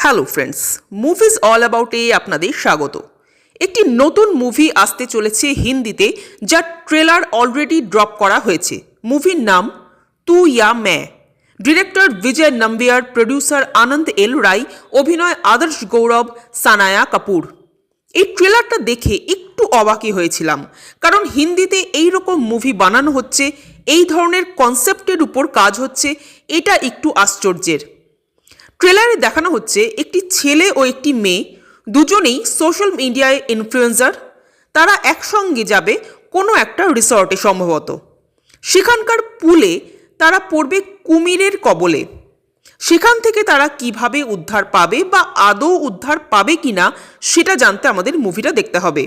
Hello friends, movies all about a আপনাদের স্বাগত। একটি নতুন মুভি আসতে চলেছে হিন্দিতে, যার ট্রেলার অলরেডি ড্রপ করা হয়েছে। মুভির নাম তু ইয়া मैं। ডিরেক্টর বিজয় নাম্বিয়ার, প্রডিউসার আনন্দ এল রায়, অভিনয় আদর্শ গৌরব, সানায়া কাপুর। এই ট্রেলারটা দেখে একটু অবাকই হয়েছিলাম, কারণ হিন্দিতে এই রকম মুভি বানানো হচ্ছে, এই ধরনের কনসেপ্টের উপর কাজ হচ্ছে, এটা একটু আশ্চর্যের। ট্রেলারে দেখানো হচ্ছে একটি ছেলে ও একটি মেয়ে, দুজনেই সোশ্যাল মিডিয়ায় ইনফ্লুয়েন্সার। তারা একসঙ্গে যাবে কোনো একটা রিসর্টে সম্ভবত। সেখানকার পুলে তারা পড়বে কুমিরের কবলে। সেখান থেকে তারা কিভাবে উদ্ধার পাবে বা আদৌ উদ্ধার পাবে কিনা সেটা জানতে আমাদের মুভিটা দেখতে হবে।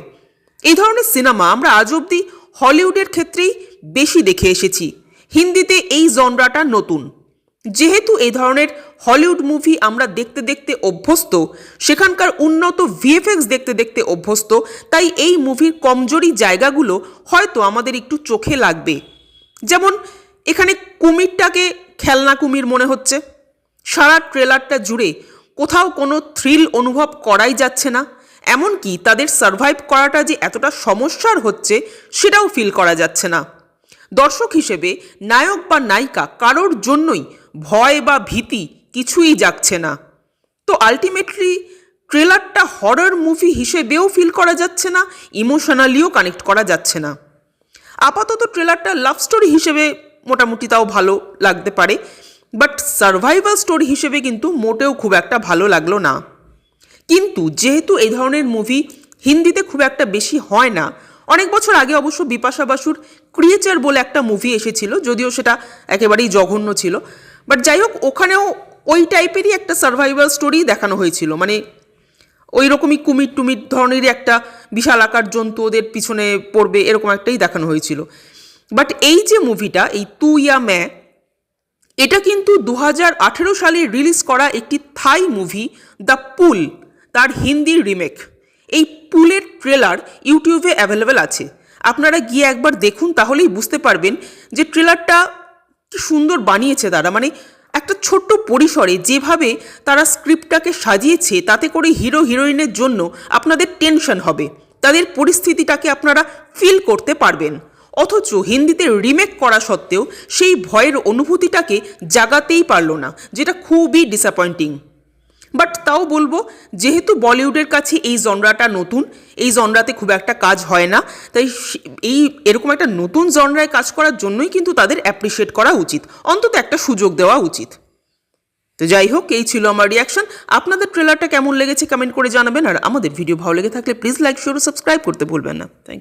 এই ধরনের সিনেমা আমরা আজ অবধি হলিউডের ক্ষেত্রেই বেশি দেখে এসেছি। হিন্দিতে এই জনরাটা নতুন। যেহেতু এই ধরনের হলিউড মুভি আমরা দেখতে দেখতে অভ্যস্ত, সেখানকার উন্নত ভিএফএক্স দেখতে দেখতে অভ্যস্ত, তাই এই মুভির কমজোরি জায়গাগুলো হয়তো আমাদের একটু চোখে লাগবে। যেমন এখানে কুমিরটাকে খেলনা কুমির মনে হচ্ছে। সারা ট্রেলারটা জুড়ে কোথাও কোনো থ্রিল অনুভব করাই যাচ্ছে না। এমনকি তাদের সারভাইভ করাটা যে এতটা সমস্যার হচ্ছে সেটাও ফিল করা যাচ্ছে না। দর্শক হিসেবে নায়ক বা নায়িকা কারোর জন্যই ভয় বা ভীতি কিছুই জাগছে না। তো আলটিমেটলি ট্রেলারটা হরর মুভি হিসেবেও ফিল করা যাচ্ছে না, ইমোশনালিও কানেক্ট করা যাচ্ছে না। আপাতত ট্রেলারটা লাভ স্টোরি হিসেবে মোটামুটি তাও ভালো লাগতে পারে, বাট সার্ভাইভাল স্টোরি হিসেবে কিন্তু মোটেও খুব একটা ভালো লাগলো না। কিন্তু যেহেতু এই ধরনের মুভি হিন্দিতে খুব একটা বেশি হয় না, অনেক বছর আগে অবশ্য বিপাশা বাসুর ক্রিয়েচার বলে একটা মুভি এসেছিল, যদিও সেটা একেবারেই জঘন্য ছিল, বাট যাই হোক ওখানেও ওই টাইপেরই একটা সার্ভাইভাল স্টোরি দেখানো হয়েছিল। মানে ওই রকমই কুমির টুমির ধরনেরই একটা বিশাল আকার জন্তু ওদের পিছনে পড়বে, এরকম একটাই দেখানো হয়েছিল। বাট এই যে মুভিটা, এই তু ইয়া मैं, এটা কিন্তু 2018 সালে রিলিজ করা একটি থাই মুভি দ্য পুল, তার হিন্দি রিমেক। এই পুলের ট্রেলার ইউটিউবে অ্যাভেলেবেল আছে, আপনারা গিয়ে একবার দেখুন, তাহলেই বুঝতে পারবেন যে ট্রেলারটা কি সুন্দর বানিয়েছে তারা। মানে একটা ছোট্ট পরিসরে যেভাবে তারা স্ক্রিপ্টটাকে সাজিয়েছে, তাতে করে হিরো হিরোইনের জন্য আপনাদের টেনশন হবে, তাদের পরিস্থিতিটাকে আপনারা ফিল করতে পারবেন। অথচ হিন্দিতে রিমেক করা সত্ত্বেও সেই ভয়ের অনুভূতিটাকে জাগাতেই পারল না, যেটা খুবই ডিসঅ্যাপয়েন্টিং। বাট তাও বলবো, যেহেতু বলিউডের কাছে এই জনরাটা নতুন, এই জনরাতে খুব একটা কাজ হয় না, তাই এই এরকম একটা নতুন জনরায় কাজ করার জন্যই কিন্তু তাদের অ্যাপ্রিসিয়েট করা উচিত, অন্তত একটা সুযোগ দেওয়া উচিত। তো যাই হোক, এই ছিল আমার রিয়াকশন। আপনাদের ট্রেলারটা কেমন লেগেছে কমেন্ট করে জানাবেন, আর আমাদের ভিডিও ভালো লেগে থাকলে প্লিজ লাইক, শেয়ার ও সাবস্ক্রাইব করতে ভুলবেন না। Thank you.